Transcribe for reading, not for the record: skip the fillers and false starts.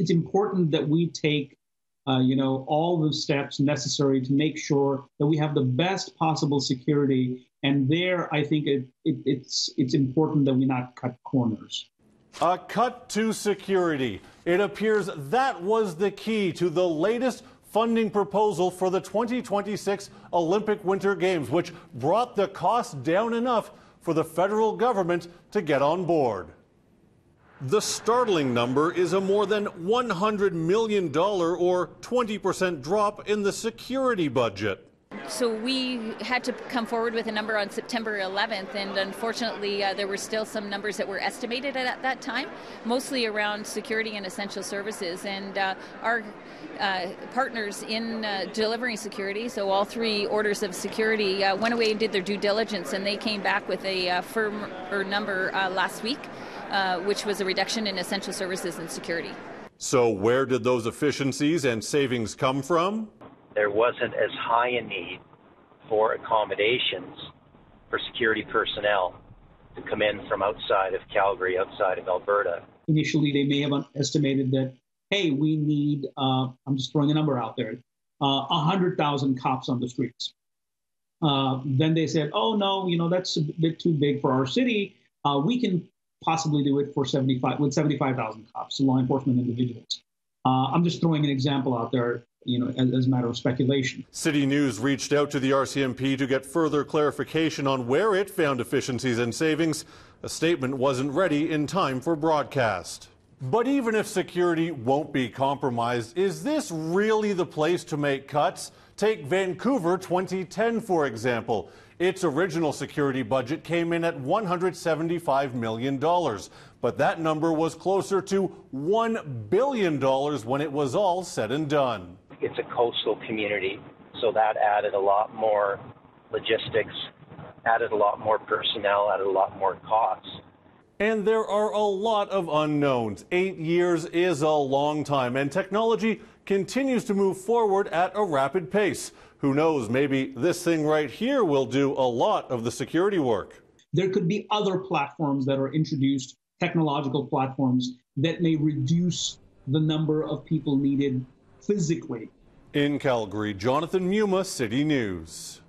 it's important that we take all the steps necessary to make sure that we have the best possible security. And there, I think it's important that we not cut corners. A cut to security. It appears that was the key to the latest funding proposal for the 2026 Olympic Winter Games, which brought the cost down enough for the federal government to get on board. The startling number is a more than $100 million or 20% drop in the security budget. So we had to come forward with a number on September 11th, and unfortunately there were still some numbers that were estimated at that time, mostly around security and essential services. And our partners in delivering security, so all three orders of security, went away and did their due diligence, and they came back with a firmer number last week, which was a reduction in essential services and security. So where did those efficiencies and savings come from? There wasn't as high a need for accommodations for security personnel to come in from outside of Calgary, outside of Alberta. Initially, they may have estimated that, hey, we need, I'm just throwing a number out there, 100,000 cops on the streets. Then they said, oh, no, that's a bit too big for our city. We can possibly do it with 75,000 cops, law enforcement individuals. I'm just throwing an example out there, as a matter of speculation. City News reached out to the RCMP to get further clarification on where it found efficiencies and savings. A statement wasn't ready in time for broadcast. But even if security won't be compromised, is this really the place to make cuts? Take Vancouver 2010, for example. Its original security budget came in at $175 million, but that number was closer to $1 billion when it was all said and done. It's a coastal community, so that added a lot more logistics, added a lot more personnel, added a lot more costs. And there are a lot of unknowns. 8 years is a long time, and technology continues to move forward at a rapid pace. Who knows, maybe this thing right here will do a lot of the security work. There could be other platforms that are introduced, technological platforms, that may reduce the number of people needed physically. In Calgary, Jonathan Muma, City News.